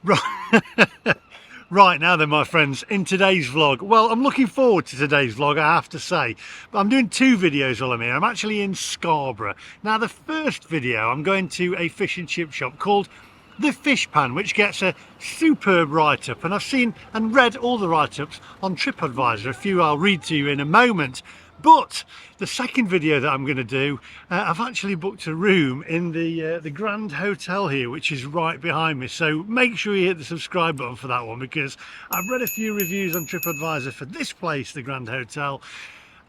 Right. Right, now then, my friends, in today's vlog, well, I'm looking forward to today's vlog, I have to say, but I'm doing two videos while I'm here. I'm actually in Scarborough. Now, the first video, I'm going to a fish and chip shop called the Fishpan, which gets a superb write-up, and I've seen and read all the write-ups on TripAdvisor. A few I'll read to you in a moment. But the second video that I'm going to do, I've actually booked a room in the Grand Hotel here, which is right behind me. So make sure you hit the subscribe button for that one, because I've read a few reviews on TripAdvisor for this place, the Grand Hotel,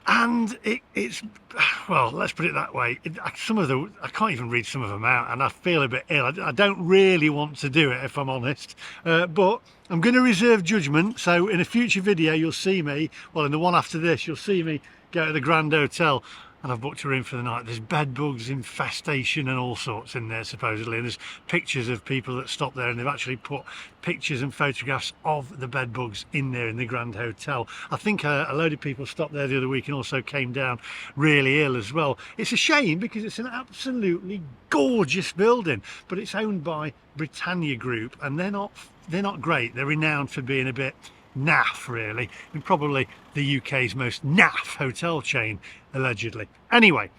and it's, well, let's put it that way. I can't even read some of them out, and I feel a bit ill. I don't really want to do it, if I'm honest, but I'm going to reserve judgment. So in a future video, you'll see me, well, in the one after this, you'll see me go to the Grand Hotel, and I've booked a room for the night. There's bed bugs infestation and all sorts in there, supposedly, and there's pictures of people that stop there, and they've actually put pictures and photographs of the bed bugs in there in the Grand Hotel. I think a load of people stopped there the other week and also came down really ill as well. It's a shame because it's an absolutely gorgeous building, but it's owned by Britannia Group, and they're not great. They're renowned for being a bit naff, really, and probably the UK's most naff hotel chain, allegedly. Anyway,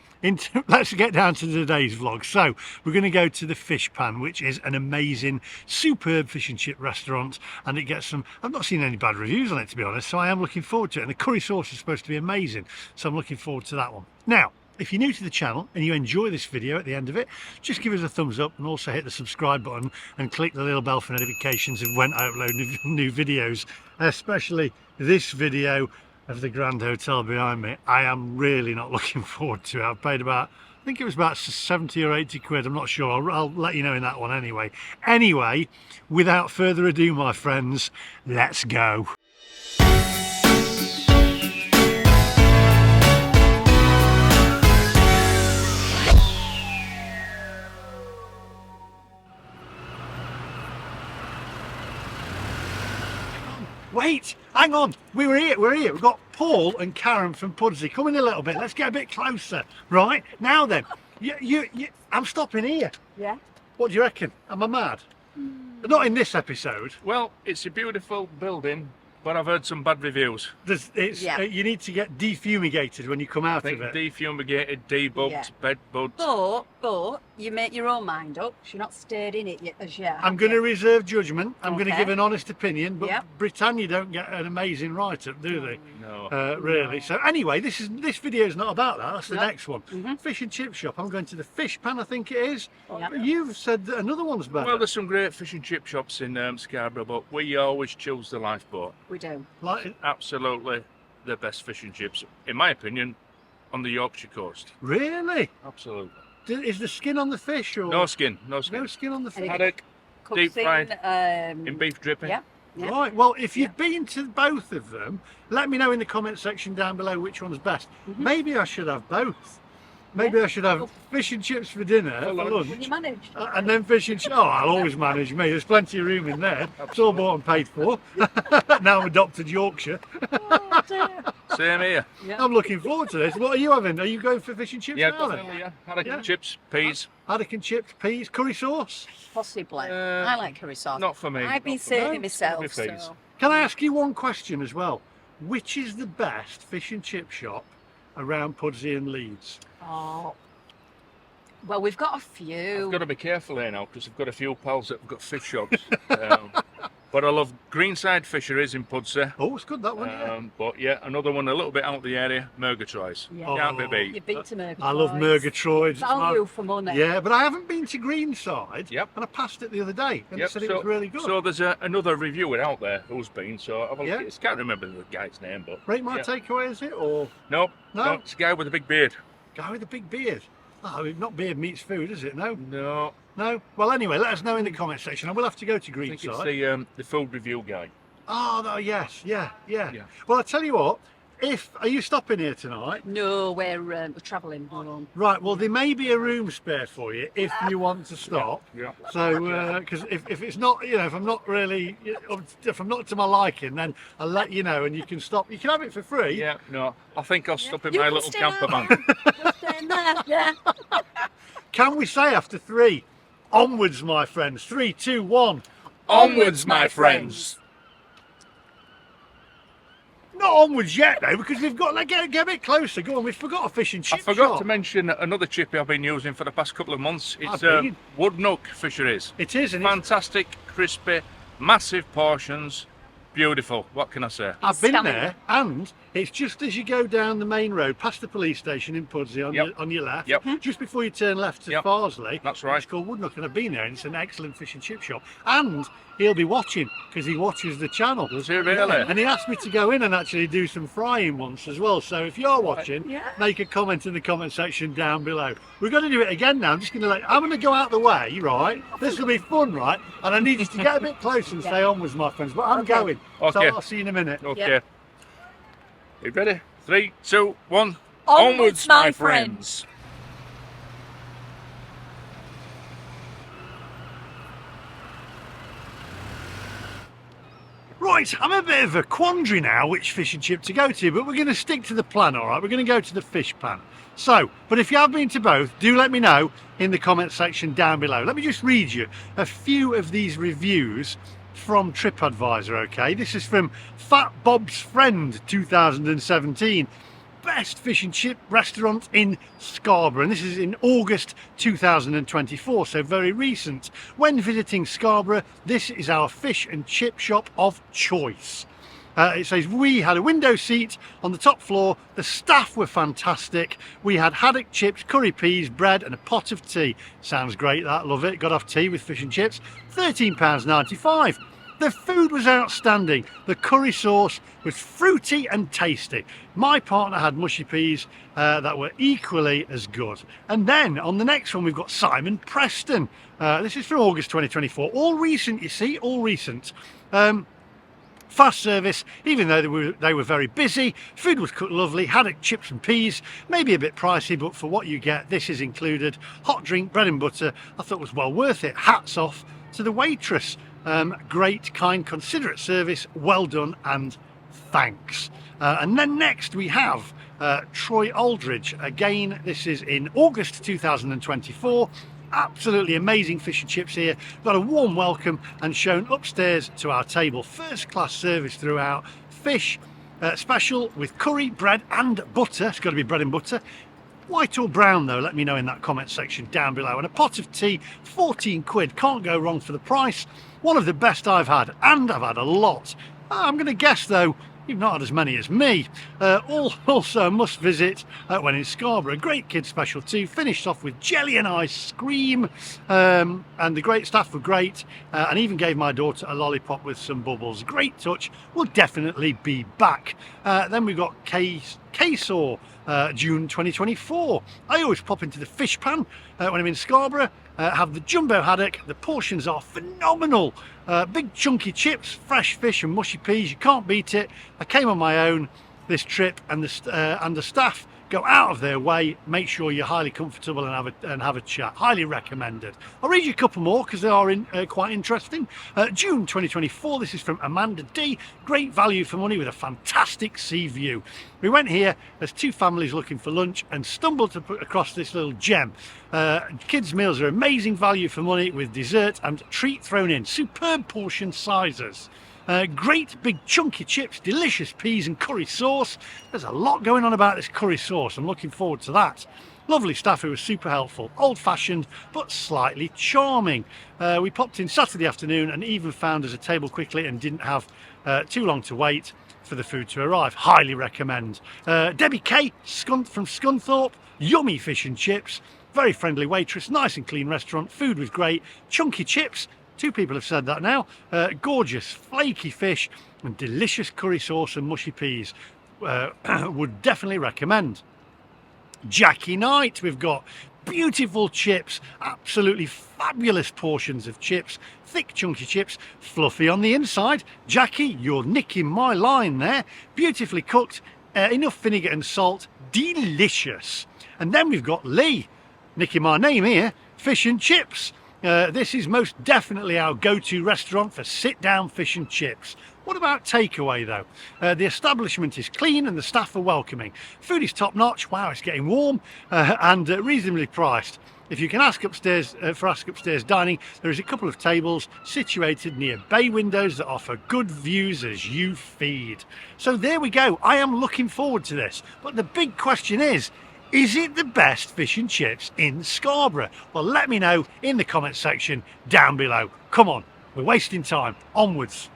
let's get down to today's vlog. So we're going to go to the Fishpan, which is an amazing, superb fish and chip restaurant, and it gets some, I've not seen any bad reviews on it, to be honest, so I am looking forward to it, and the curry sauce is supposed to be amazing, so I'm looking forward to that one. Now, if you're new to the channel and you enjoy this video at the end of it, just give us a thumbs up and also hit the subscribe button and click the little bell for notifications of when I upload new videos, especially this video of the Grand Hotel behind me. I am really not looking forward to it. I've paid about, I think it was about 70 or 80 quid, I'm not sure. I'll let you know in that one anyway. Anyway, without further ado, my friends, let's go. Wait, hang on, we're here. We've got Paul and Karen from Pudsey. Come in a little bit, let's get a bit closer. Right, now then, I'm stopping here. Yeah. What do you reckon? Am I mad? Not in this episode. Well, it's a beautiful building, but I've heard some bad reviews. You need to get defumigated when you come out of it. Defumigated, debugged, bed bugs. But you make your own mind up. You're not stirred in it yet as yet. I'm going to reserve judgment. I'm going to give an honest opinion, but Britannia don't get an amazing write-up, do they? No. Really. So anyway, this video is not about that. That's the next one. Fish and chip shop. I'm going to the Fishpan, I think it is. You've said that another one's better. Well, there's some great fish and chip shops in Scarborough, but we always choose the lifeboat. We do. Absolutely the best fish and chips, in my opinion, on the Yorkshire coast. Really? Absolutely. Is the skin on the fish? Or? No skin, no skin. No skin on the fish? Haddock, deep fried, in beef dripping. Yeah. Right, well, if you've been to both of them, let me know in the comment section down below which one's best. Maybe I should have both. Maybe I should have fish and chips for dinner, for lunch. Can you manage? And then fish and chips. Oh, I'll always manage me. There's plenty of room in there. It's all bought and paid for. Now I'm adopted Yorkshire. Oh, dear. Same here. Yeah. I'm looking forward to this. What are you having? Are you going for fish and chips Yeah, now definitely, yeah. Haddock and chips, peas. Haddock and chips, peas, curry sauce? Possibly. I like curry sauce. Not for me. I've been serving myself, so... Can I ask you one question as well? Which is the best fish and chip shop around Pudsey and Leeds? Oh, well, we've got a few. I've got to be careful here now because I've got a few pals that have got fish shops. But I love Greenside Fisheries in Pudsey. Oh, it's good, that one. But yeah, another one a little bit out the area, Murgatroyd's. Yeah. Can't be beat. You've been to Murgatroyd's. I love Murgatroyd's. Value for money. Yeah, but I haven't been to Greenside. Yep. And I passed it the other day and they said it was really good. So there's another reviewer out there who's been, so I've I can't remember the guy's name, but... Rate My Takeaway, is it? Or No, it's a guy with a big beard. Guy with a big beard? Oh, not beard meets food, is it? No? No. No? Well, anyway, let us know in the comment section. I will have to go to I Greenside. think it's the food review guy. Oh, yes. Yeah. Well, I'll tell you what. Are you stopping here tonight? No, we're travelling home. Right, well, there may be a room spare for you if you want to stop. Yeah. So, because if it's not, if I'm not really, if I'm not to my liking, then I'll let you know and you can stop. You can have it for free. Yeah, no, I think I'll stop in You my can little stay camper out. van. We're staying there, yeah. Can we say after 3? Onwards, my friends. 3, 2, 1. Onwards, my friends. Not onwards yet though, because we've got, like, get a bit closer. Go on, we forgot a fish and chip I forgot shop. to mention another chippy I've been using for the past couple of months. It's been. Wood Nook Fisheries. It is, and Fantastic, crispy, massive portions. Beautiful. What can I say? I've been Stunning. there, and it's just as you go down the main road, past the police station in Pudsey on, Yep. on your left, Yep. just before you turn left to Yep. Farsley. That's right. It's called Wood Nook, and I've been there, and it's an excellent fish and chip shop. And he'll be watching, because he watches the channel. Does he really? And he asked me to go in and actually do some frying once as well. So if you're watching, Yeah. make a comment in the comment section down below. We're going to do it again now. I'm going to go out the way, right? This will be fun, right? And I need you to get a bit closer and stay onwards, my friends. But I'm Okay. going. So Okay. I'll see you in a minute. Okay. Yep. You ready? 3, 2, 1. Onwards, my friends. Right, I'm a bit of a quandary now which fish and chip to go to, but we're going to stick to the plan, all right? We're going to go to the Fishpan. So, but if you have been to both, do let me know in the comment section down below. Let me just read you a few of these reviews from TripAdvisor, okay? This is from Fat Bob's Friend 2017. Best fish and chip restaurant in Scarborough, and this is in August 2024, so very recent. When visiting Scarborough, this is our fish and chip shop of choice. It says we had a window seat on the top floor, the staff were fantastic, we had haddock chips, curry peas, bread and a pot of tea. Sounds great, that, love it. Got off tea with fish and chips, £13.95. The food was outstanding. The curry sauce was fruity and tasty. My partner had mushy peas that were equally as good. And then on the next one, we've got Simon Preston. This is from August 2024. All recent, you see, all recent. Fast service, even though they were very busy. Food was cooked lovely, haddock chips and peas, maybe a bit pricey, but for what you get, this is included. Hot drink, bread and butter, I thought was well worth it. Hats off to the waitress. Great, kind, considerate service, well done and thanks. And then next we have Troy Aldridge. Again, this is in August 2024. Absolutely amazing fish and chips here. Got a warm welcome and shown upstairs to our table. First class service throughout. Fish special with curry, bread and butter. It's got to be bread and butter. White or brown though, let me know in that comment section down below. And a pot of tea, 14 quid, can't go wrong for the price. One of the best I've had, and I've had a lot. I'm going to guess though, you've not had as many as me. Also must visit when in Scarborough. A great kid special too, finished off with jelly and ice cream. And the great staff were great, and even gave my daughter a lollipop with some bubbles. Great touch, will definitely be back. Then we've got K-Saw. June 2024. I always pop into the Fishpan when I'm in Scarborough, have the jumbo haddock. The portions are phenomenal. Big chunky chips, fresh fish and mushy peas, you can't beat it. I came on my own this trip, and the staff go out of their way. Make sure you're highly comfortable and have a chat. Highly recommended. I'll read you a couple more because they are quite interesting. June 2024. This is from Amanda D. Great value for money with a fantastic sea view. We went here as two families looking for lunch and stumbled across this little gem. Kids' meals are amazing value for money with dessert and treat thrown in. Superb portion sizes. Great big chunky chips, delicious peas and curry sauce. There's a lot going on about this curry sauce. I'm looking forward to that. Lovely staff who was super helpful. Old-fashioned but slightly charming. We popped in Saturday afternoon and even found us a table quickly and didn't have too long to wait for the food to arrive. Highly recommend. Debbie K from Scunthorpe. Yummy fish and chips. Very friendly waitress. Nice and clean restaurant. Food was great. Chunky chips. 2 people have said that now. Gorgeous, flaky fish and delicious curry sauce and mushy peas. Would definitely recommend. Jackie Knight, we've got beautiful chips, absolutely fabulous portions of chips, thick chunky chips, fluffy on the inside. Jackie, you're nicking my line there. Beautifully cooked, enough vinegar and salt, delicious. And then we've got Lee, nicking my name here, fish and chips. This is most definitely our go-to restaurant for sit-down fish and chips. What about takeaway though? The establishment is clean and the staff are welcoming. Food is top notch, wow, it's getting warm, and reasonably priced. If you can ask upstairs for ask upstairs dining, there is a couple of tables situated near bay windows that offer good views as you feed. So there we go. I am looking forward to this. But the big question is it the best fish and chips in Scarborough? Well, let me know in the comments section down below. Come on, we're wasting time. Onwards.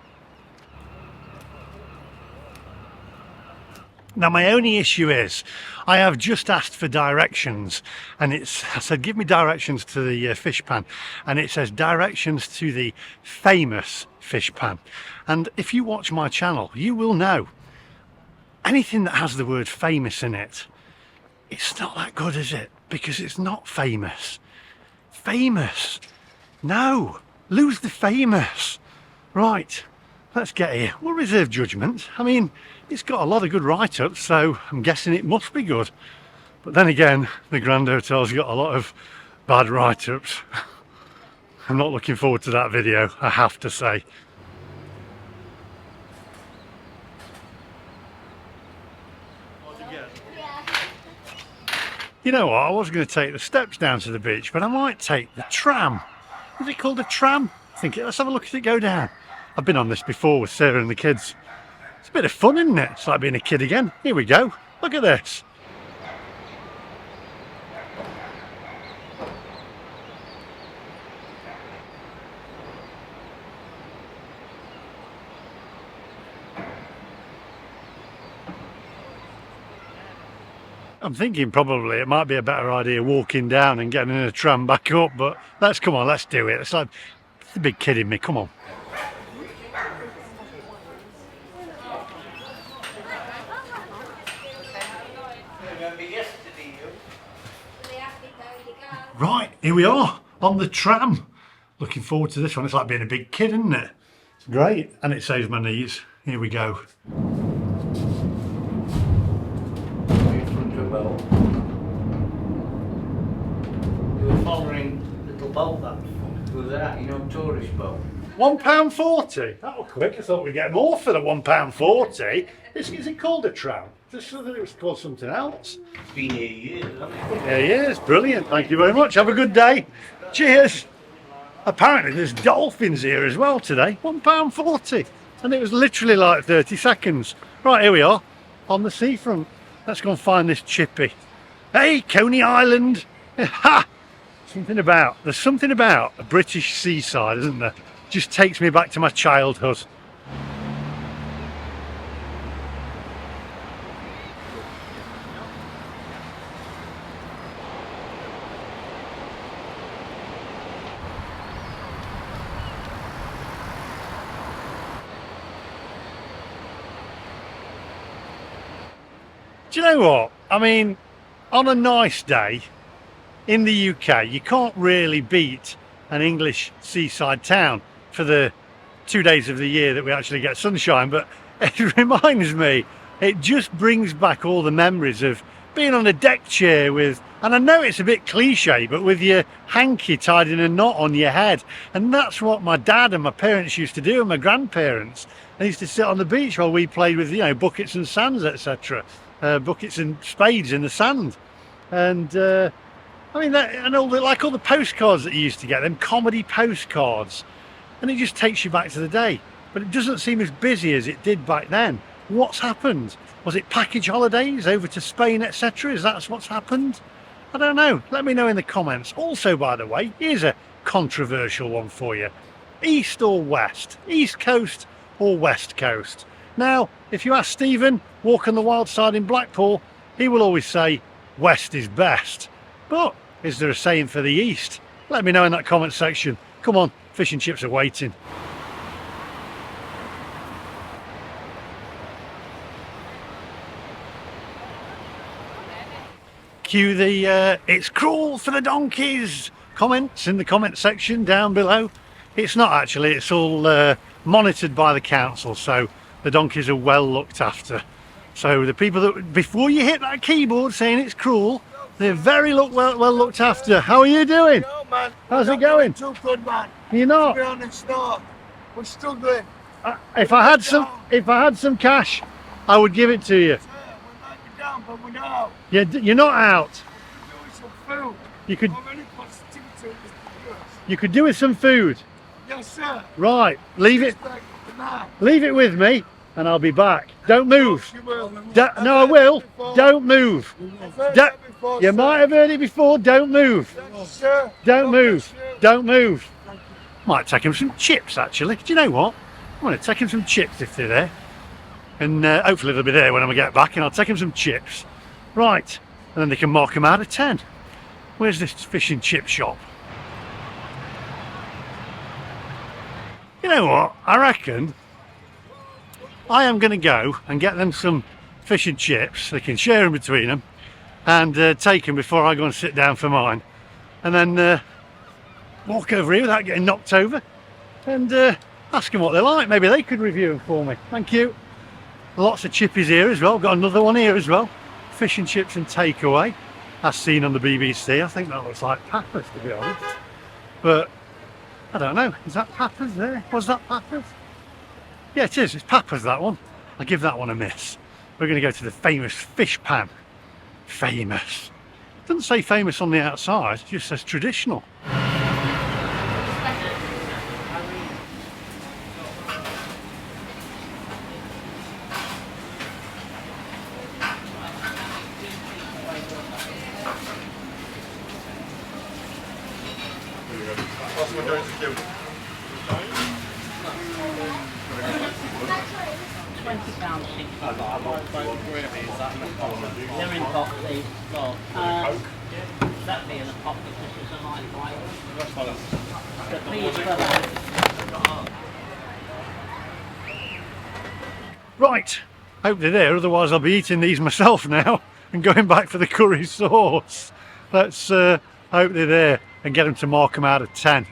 Now my only issue is I have just asked for directions, and I said give me directions to the Fishpan, and it says directions to the famous Fishpan. And if you watch my channel you will know anything that has the word famous in it, it's not that good, is it? Because it's not famous. Famous, no, lose the famous. Right, let's get here. We'll reserve judgment. I mean, it's got a lot of good write-ups, so I'm guessing it must be good. But then again, the Grand Hotel's got a lot of bad write-ups. I'm not looking forward to that video, I have to say. You know what, I was going to take the steps down to the beach, but I might take the tram. Is it called a tram? Let's have a look at it go down. I've been on this before with Sarah and the kids. It's a bit of fun, isn't it? It's like being a kid again. Here we go. Look at this. I'm thinking probably it might be a better idea walking down and getting in a tram back up, but let's do it. It's the big kid in me, come on. Right, here we are on the tram. Looking forward to this one. It's like being a big kid, isn't it? It's great, and it saves my knees. Here we go. You were following little boat that was that, you know, tourist boat. £1.40. That was quick. I thought we'd get more for the £1.40. Is it called a tram? Just thought it was called something else. It's been here years, hasn't it? Yeah, yes, brilliant. Thank you very much. Have a good day. Cheers. Apparently there's dolphins here as well today. £1.40. And it was literally like 30 seconds. Right, here we are on the seafront. Let's go and find this chippy. Hey, Coney Island. Ha! There's something about a British seaside, isn't there? Just takes me back to my childhood. Do you know what? I mean, on a nice day in the UK, you can't really beat an English seaside town for the 2 days of the year that we actually get sunshine. But it reminds me, it just brings back all the memories of being on a deck chair with, and I know it's a bit cliche, but with your hanky tied in a knot on your head. And that's what my dad and my parents used to do, and my grandparents. They used to sit on the beach while we played with, you know, buckets and sands, etc. Buckets and spades in the sand. And I mean, and all the postcards that you used to get, them comedy postcards, and it just takes you back to the day. But it doesn't seem as busy as it did back then. What's happened? Was it package holidays over to Spain, etc.? Is that what's happened? I don't know. Let me know in the comments. Also, by the way, here's a controversial one for you. East or west? East coast or west coast? Now, if you ask Stephen, walk on the wild side in Blackpool, he will always say west is best. But is there a saying for the east? Let me know in that comment section. Come on, fish and chips are waiting. Cue the it's cruel for the donkeys comments in the comment section down below. It's not actually, it's all monitored by the council, so the donkeys are well looked after. So the people that, before you hit that keyboard saying it's cruel, they're very well looked after. How are you doing? No, man. How's it going? Too good, man. You're not? We're on and start. We're struggling. if I had some cash, I would give it to you. Sir, we might be down, but we're not out. You're not out. We're doing some food. You could How many positivity is the US? you could do with some food. Yes, sir. Right, leave it Respect tonight. with me, and I'll be back. Don't move. You will. No, I will. Don't move. I've heard Don't- that before, You sir. might have heard it before. Don't move. Yes, sir. Don't God move. bless you. Don't move. Might take him some chips actually. Do you know what? I'm going to take him some chips if they're there. And hopefully they'll be there when I get back, and I'll take him some chips. Right. And then they can mark him out of 10. Where's this fish and chip shop? You know what? I reckon I am going to go and get them some fish and chips. They can share them between them, and take them before I go and sit down for mine. And then walk over here without getting knocked over, and ask them what they're like. Maybe they could review them for me. Thank you. Lots of chippies here as well. Got another one here as well. Fish and chips and takeaway, as seen on the BBC. I think that looks like Papa's, to be honest. But I don't know. Is that Papa's there? Was that Papa's? Yeah, it is. It's Papa's, that one. I'll give that one a miss. We're going to go to the famous Fishpan. Famous. Doesn't say famous on the outside. It just says traditional. £20 each. They're in pot, these. Well, that be in a pot because it's a light white. But please for that. Right. Hope they're there. Otherwise, I'll be eating these myself now and going back for the curry sauce. Let's hope they're there and get them to mark them out of 10.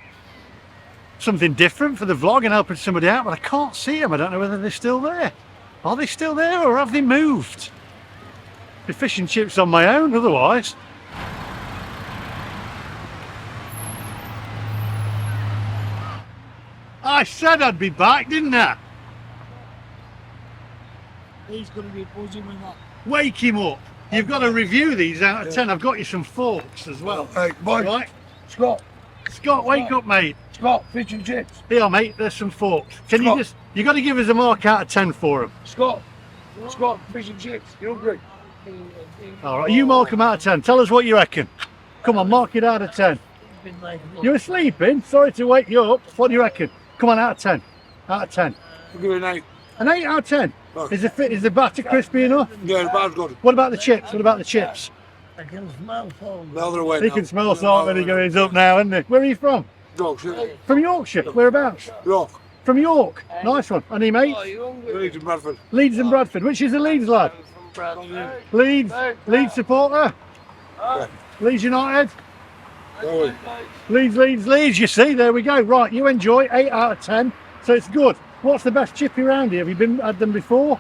Something different for the vlog and helping somebody out, but I can't see them. I don't know whether they're still there. Are they still there, or have they moved? The fish and chips on my own otherwise. I said I'd be back, didn't I? He's going to be buzzing with that. Wake him up. You've got to review these out of 10. I've got you some forks as well. Hey, boy. Right. Scott. Scott, wake up, mate. Scott, fish and chips. Here, mate, there's some forks. Can you Scott. you got to give us a mark out of 10 for them. Scott. Scott, fish and chips. You hungry? All right, you mark them out of 10. Tell us what you reckon. Come on, mark it out of 10. You're sleeping? Sorry to wake you up. What do you reckon? Come on, out of 10. Out of 10. I'll give it an 8. An 8 out of 10. Oh. Is the batter crispy enough? Yeah, the bar's good. What about the chips? What about the chips? I can smell foam. The other way He now. can smell salt when he goes up now, isn't he? Where are you from? Yorkshire. From Yorkshire. Whereabouts? York. From York. Nice one. Any mates? Leeds and Bradford. Leeds and Bradford. Which is the Leeds lad? Leeds. Leeds supporter. Leeds United. Oh, Leeds. You see, there we go. Right, you enjoy 8 out of 10. So it's good. What's the best chippy around here? Have you had them before?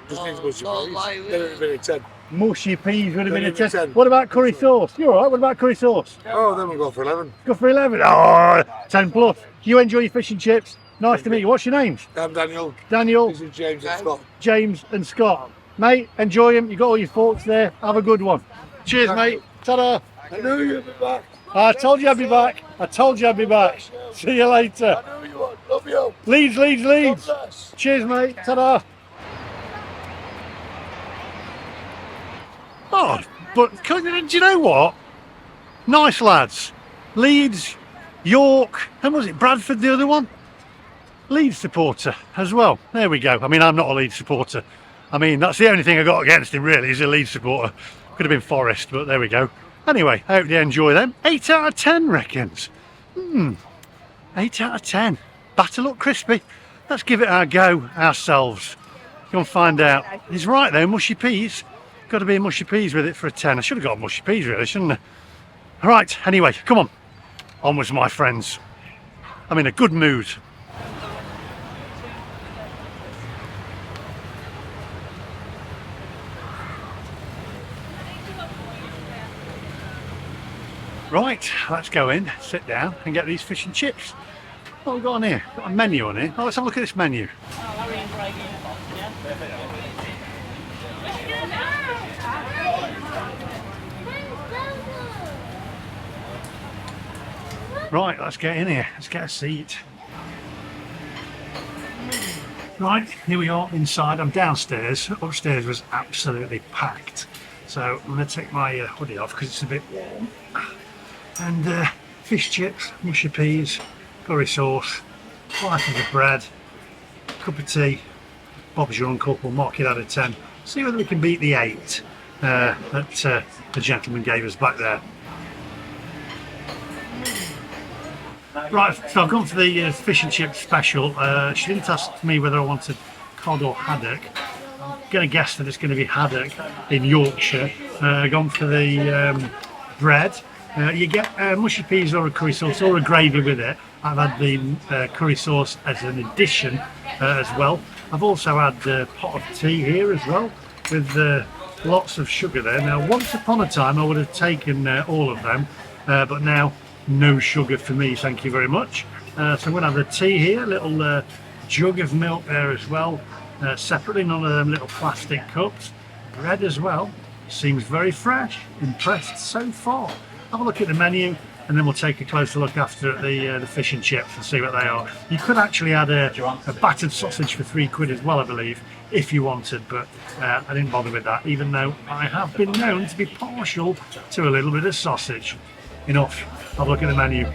just needs mushy peas. Then it'd have been a 10. Mushy peas would have been a Then it'd be 10. 10. What about curry sauce? You alright? What about curry sauce? Oh, then we'll go for 11. Go for 11. Oh, 10 plus. You enjoy your fish and chips. Nice to meet you. What's your names? I'm Daniel. Daniel, This is James and Scott. James and Scott. Mate, enjoy them. You got all your forks there. Have a good one. Cheers, mate. Ta-da. I knew you'd be back. I told you I'd be back. I told you I'd be back. See you later. I knew you would. Love you. Leeds. God bless. Cheers, mate. Ta-da. Oh, but do you know what? Nice lads. Leeds, York, and was it Bradford, the other one? Leeds supporter as well. There we go. I mean, I'm not a Leeds supporter. I mean, that's the only thing I got against him, really, is a Leeds supporter. Could have been Forest, but there we go. Anyway, I hope you enjoy them. 8 out of 10 reckons. 8 out of 10. Batter look crispy. Let's give it our go ourselves. Go and find out. He's right though, mushy peas. Got to be mushy peas with it for a 10. I should have got mushy peas really, shouldn't I? All right, anyway, come on. Onwards, my friends. I'm in a good mood. Right, let's go in, sit down and get these fish and chips. What have we got on here? Got a menu on here. Oh, let's have a look at this menu. Right, let's get in here. Let's get a seat. Right, here we are inside. I'm downstairs. Upstairs was absolutely packed. So I'm going to take my hoodie off because it's a bit warm. And fish chips, mushy peas, curry sauce, slices of bread, cup of tea. Bob's your uncle, we'll mark it out of 10. See whether we can beat the 8 that the gentleman gave us back there. Right, so I've gone for the fish and chip special. She didn't ask me whether I wanted cod or haddock. I'm going to guess that it's going to be haddock in Yorkshire. I've gone for the bread. You get mushy peas or a curry sauce or a gravy with it. I've had the curry sauce as an addition as well. I've also had a pot of tea here as well with lots of sugar there. Now, once upon a time I would have taken all of them, but now no sugar for me, thank you very much. So I'm going to have the tea here, a little jug of milk there as well, separately, none of them little plastic cups. Bread as well, seems very fresh, impressed so far. Have a look at the menu and then we'll take a closer look after at the fish and chips and see what they are. You could actually add a battered sausage for £3 as well, I believe, if you wanted, but I didn't bother with that, even though I have been known to be partial to a little bit of sausage. Enough. Have a look at the menu.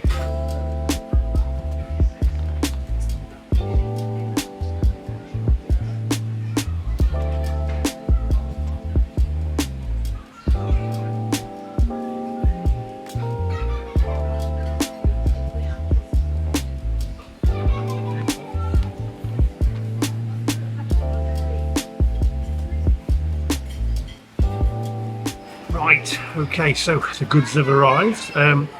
Right, okay, so the goods have arrived.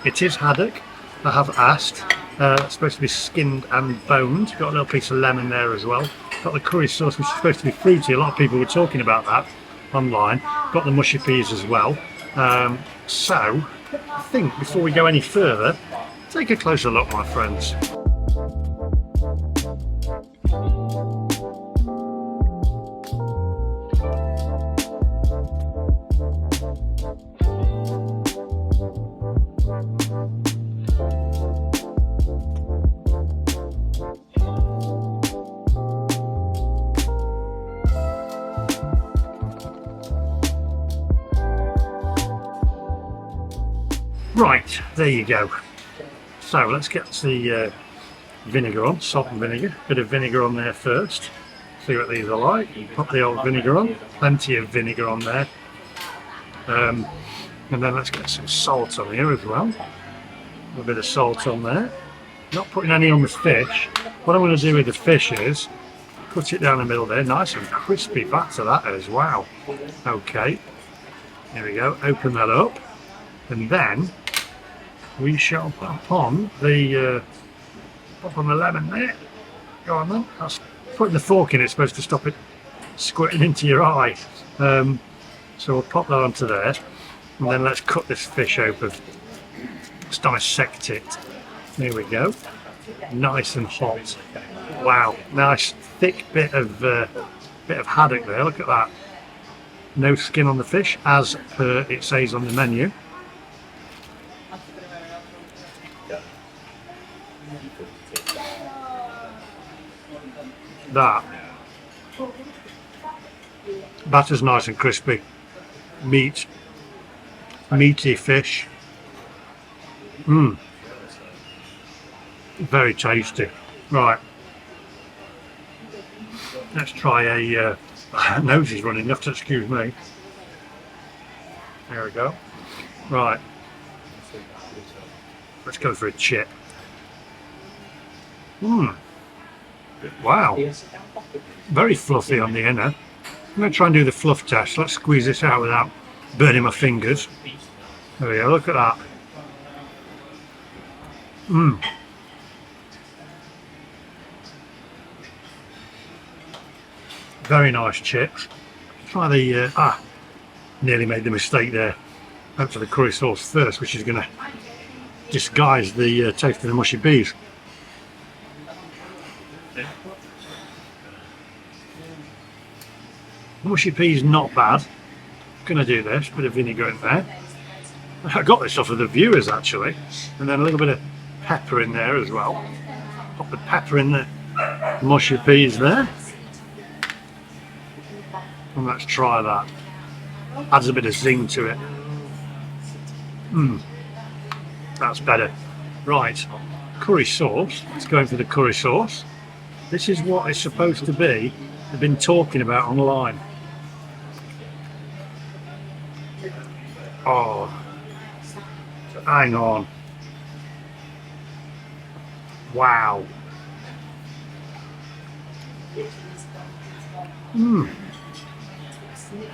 It is haddock, I have asked. It's supposed to be skinned and boned. Got a little piece of lemon there as well. Got the curry sauce, which is supposed to be fruity. A lot of people were talking about that online. Got the mushy peas as well. So, I think before we go any further, take a closer look, my friends. Right, there you go. So let's get the vinegar on, salt and vinegar. Bit of vinegar on there first. See what these are like. Pop the old vinegar on. Plenty of vinegar on there. And then let's get some salt on here as well. A bit of salt on there. Not putting any on the fish. What I'm going to do with the fish is cut it down the middle there. Nice and crispy batter that is. Wow. Okay. Here we go. Open that up. And then we shall pop on the lemon there. Go on then. That's putting the fork in, it's supposed to stop it squirting into your eye. So we'll pop that onto there, and then let's cut this fish open. Let's dissect it. There we go. Nice and hot. Wow, nice thick bit of haddock there. Look at that. No skin on the fish, as per it says on the menu. That batter's nice and crispy. Meaty fish. Very tasty. Right, let's try a nose is running, you have to excuse me. There we go. Right, let's go for a chip. Wow, very fluffy on the inner. I'm going to try and do the fluff test. Let's squeeze this out without burning my fingers. There we go, look at that. Very nice chips. Try the, nearly made the mistake there. Went for the curry sauce first, which is going to disguise the taste of the mushy peas. Mushy peas not bad. Gonna do this, bit of vinegar in there. I got this off of the viewers actually, and then a little bit of pepper in there as well. Pop the pepper in the mushy peas there. And let's try that. Adds a bit of zing to it. That's better. Right, curry sauce. Let's go in for the curry sauce. This is what it's supposed to be. They've been talking about online. Oh, hang on. Wow.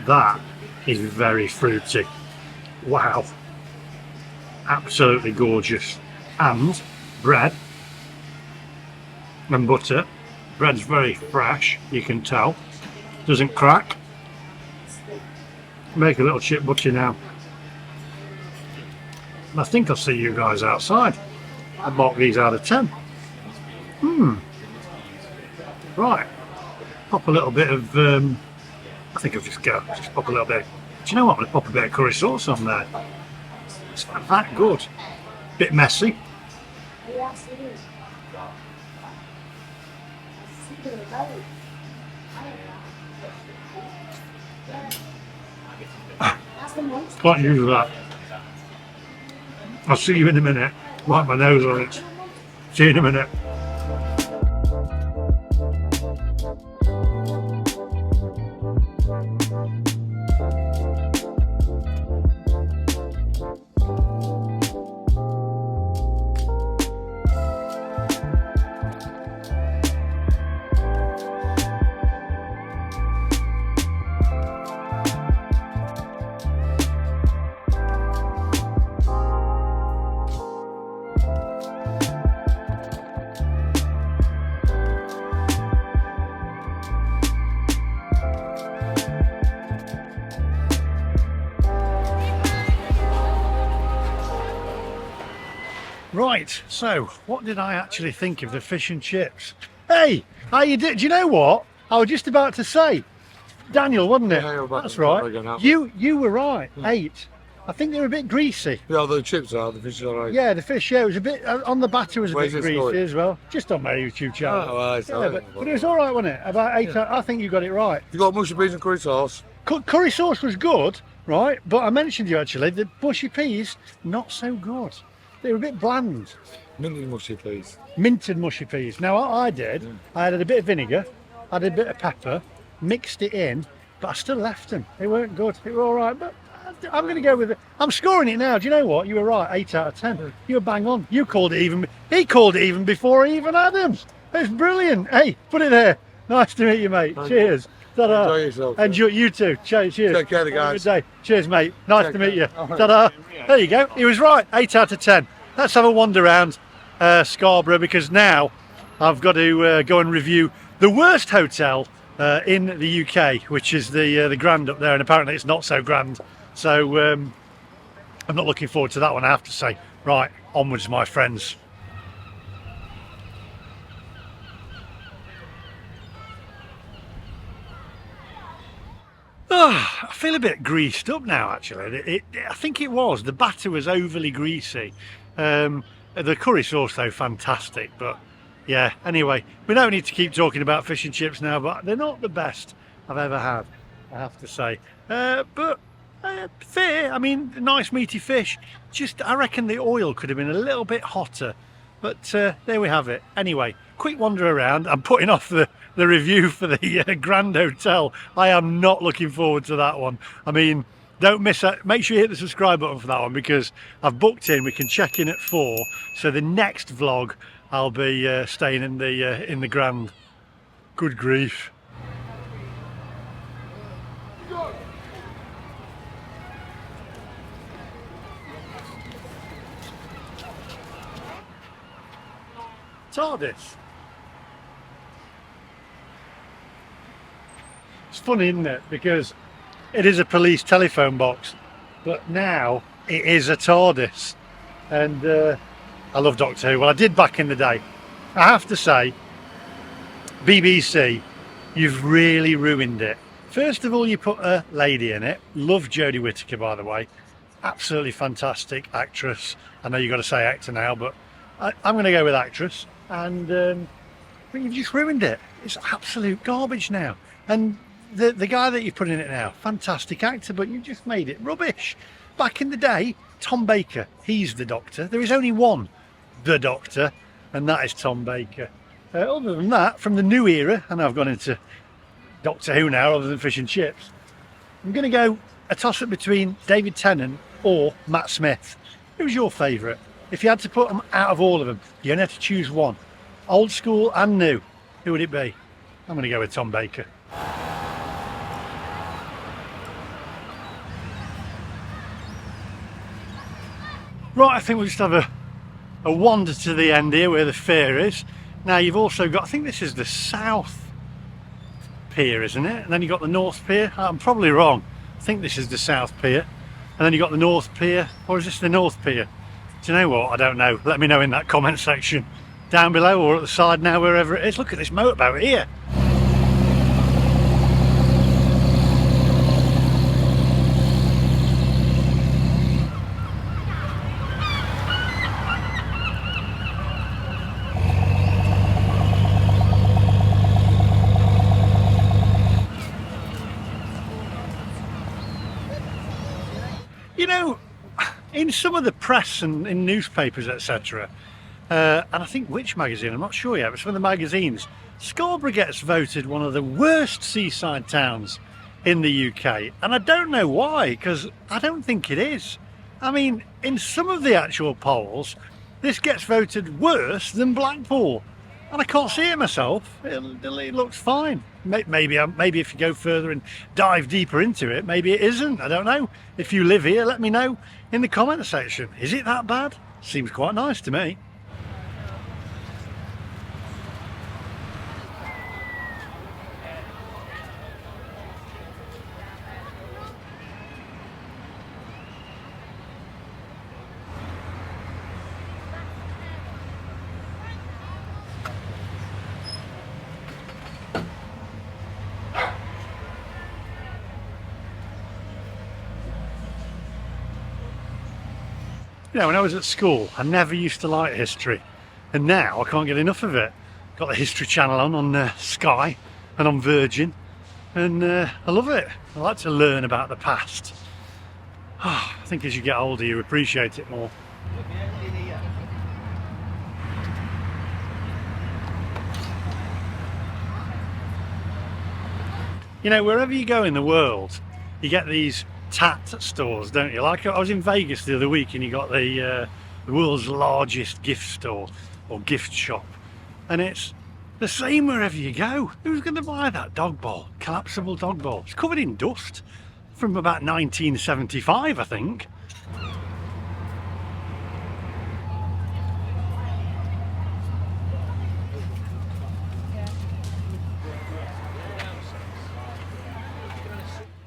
That is very fruity. Wow. Absolutely gorgeous. And bread and butter. Bread's very fresh, you can tell. Doesn't crack. Make a little chip butcher now. I think I'll see you guys outside. I'll mark these out of 10. Right. Pop a little bit of, I think I'll just pop a little bit. Do you know what? I'm going to pop a bit of curry sauce on there. It's not that good. Bit messy. Quite use that. I'll see you in a minute. Wipe my nose on it. See you in a minute. Right, so what did I actually think of the fish and chips? Hey, how you did? Do you know what? I was just about to say, Daniel, wasn't it? Yeah, that's right. You were right. 8. I think they were a bit greasy. Yeah, the chips are, the fish are right. Yeah, the fish. Yeah, it was a bit on the batter was a Where's bit this greasy going? as well. Just on my YouTube channel. Oh, well, yeah, but it was all right, wasn't it? About 8. I think you got it right. You got mushy peas and curry sauce. Curry sauce was good, right? But I mentioned you actually the mushy peas not so good. They were a bit bland. Minty mushy peas. Minted mushy peas. Now what I did, I added a bit of vinegar, added a bit of pepper, mixed it in, but I still left them. They weren't good. They were all right, but I'm going to go with it. I'm scoring it now. Do you know what? You were right. 8 out of 10. You were bang on. You called it even. He called it even before he even had them. It's brilliant. Hey, put it there. Nice to meet you, mate. Cheers. Ta-da. Enjoy yourself. Enjoy you too. Cheers. Take care, guys. Have a good day. Cheers, mate. Nice to meet you. Right. Ta-da. There you go. He was right. 8 out of 10. Let's have a wander around Scarborough, because now I've got to go and review the worst hotel in the UK, which is the Grand up there, and apparently it's not so grand. So I'm not looking forward to that one, I have to say. Right, onwards, my friends. I feel a bit greased up now, actually. I think it was. The batter was overly greasy. The curry sauce, though, fantastic. But yeah, anyway, we don't need to keep talking about fish and chips now, but they're not the best I've ever had, I have to say. But fair. I mean, nice meaty fish. Just, I reckon the oil could have been a little bit hotter. But there we have it. Anyway, quick wander around. I'm putting off the review for the Grand Hotel. I am not looking forward to that one. I mean, don't miss that. Make sure you hit the subscribe button for that one, because I've booked in. We can check in at 4. So the next vlog, I'll be staying in the Grand. Good grief. TARDIS. It's funny, isn't it? Because it is a police telephone box, but now it is a TARDIS. And I love Doctor Who. Well, I did back in the day. I have to say, BBC, you've really ruined it. First of all, you put a lady in it. Love Jodie Whittaker, by the way. Absolutely fantastic actress. I know you've got to say actor now, but I'm going to go with actress. And but you've just ruined it. It's absolute garbage now. And the guy that you've put in it now, fantastic actor, but you've just made it rubbish. Back in the day, Tom Baker, he's the Doctor. There is only one, the Doctor, and that is Tom Baker. Other than that, from the new era, and I've gone into Doctor Who now other than fish and chips, I'm going to go a toss-up between David Tennant or Matt Smith. Who's your favourite? If you had to put them out of all of them, you only had to choose one. Old school and new. Who would it be? I'm going to go with Tom Baker. Right, I think we'll just have a wander to the end here where the fair is. Now you've also got, I think this is the South Pier, isn't it? And then you've got the North Pier. I'm probably wrong. I think this is the South Pier. And then you've got the North Pier. Or is this the North Pier? Do you know what? I don't know. Let me know in that comment section down below or at the side now, wherever it is. Look at this motorboat here. You know, in some of the press and in newspapers, etc., and I think which magazine, I'm not sure yet, but some of the magazines, Scarborough gets voted one of the worst seaside towns in the UK. And I don't know why, because I don't think it is. I mean, in some of the actual polls, this gets voted worse than Blackpool. And I can't see it myself. It looks fine. Maybe if you go further and dive deeper into it, maybe it isn't. I don't know. If you live here, let me know in the comment section. Is it that bad? Seems quite nice to me. You know, when I was at school, I never used to like history, and now I can't get enough of it. Got the History Channel on Sky and on Virgin, and I love it. I like to learn about the past. I think as you get older, you appreciate it more. You know, wherever you go in the world, you get these tat stores, don't you? Like I was in Vegas the other week and you got the world's largest gift store or gift shop, and it's the same wherever you go. Who's going to buy that dog ball, collapsible dog ball? It's covered in dust from about 1975, I think.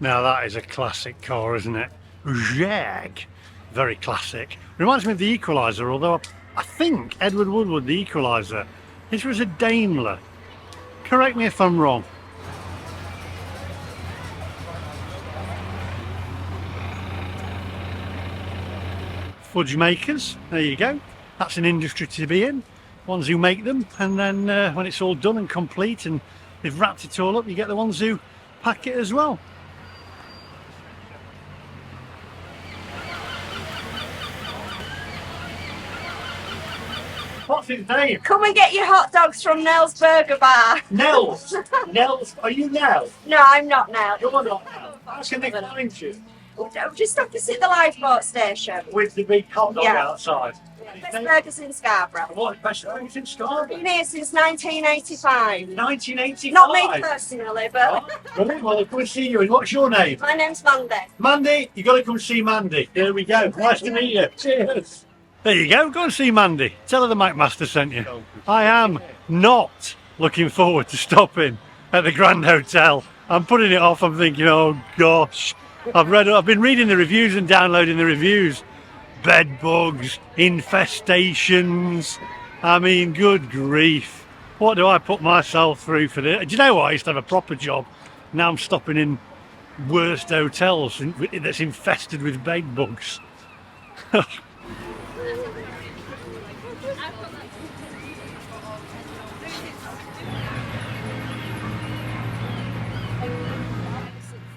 Now that is a classic car, isn't it? Jag. Very classic. Reminds me of the Equaliser, although I think Edward Woodward, the Equaliser, this was a Daimler. Correct me if I'm wrong. Fudge makers, there you go. That's an industry to be in. Ones who make them, and then when it's all done and complete and they've wrapped it all up, you get the ones who pack it as well. What's his name? Come and get your hot dogs from Nell's Burger Bar. Nels. Nels. Are you Nell? No, I'm not Nell. You're not Nell. How can they find you? Just opposite the lifeboat station. With the big hot dog outside. Best burgers in Scarborough. What best burgers in Scarborough? Been here since 1985. 1985. Not me personally, but Brilliant. Well, I'll come and see you. And what's your name? my name's Mandy. Mandy. You got to come see Mandy. Here we go. Nice to meet you. Cheers. There you go. Go and see Mandy. Tell her the McMaster sent you. I am not looking forward to stopping at the Grand Hotel. I'm putting it off. I'm thinking, oh gosh. I've been reading the reviews and downloading the reviews. Bed bugs, infestations. I mean, good grief. What do I put myself through for this? Do you know what? I used to have a proper job. Now I'm stopping in worst hotels that's infested with bed bugs.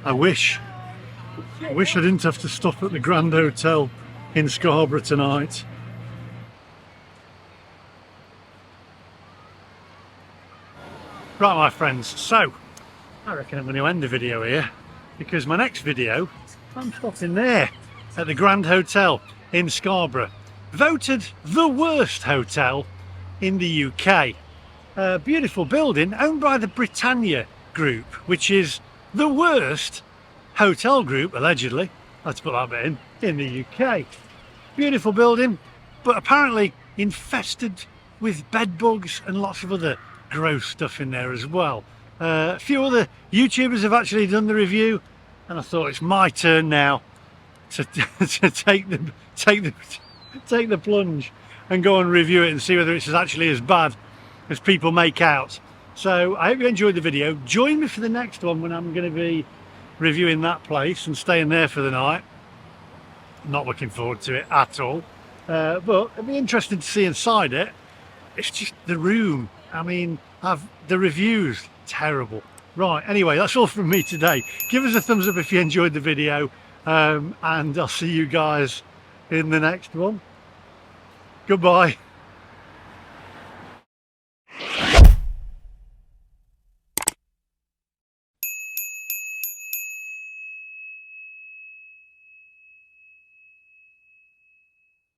I wish I didn't have to stop at the Grand Hotel in Scarborough tonight. Right, my friends, so I reckon I'm going to end the video here because my next video, I'm stopping there at the Grand Hotel in Scarborough, voted the worst hotel in the UK. A beautiful building owned by the Britannia Group, which is the worst hotel group, allegedly, let's put that bit in the UK. Beautiful building, but apparently infested with bed bugs and lots of other gross stuff in there as well. A few other YouTubers have actually done the review, and I thought it's my turn now to take the plunge and go and review it and see whether it's actually as bad as people make out. So I hope you enjoyed the video. Join me for the next one when I'm going to be reviewing that place and staying there for the night. Not looking forward to it at all, but it'd be interesting to see inside it. It's just the room. I mean, the reviews, terrible. Right, anyway, that's all from me today. Give us a thumbs up if you enjoyed the video, and I'll see you guys in the next one. Goodbye.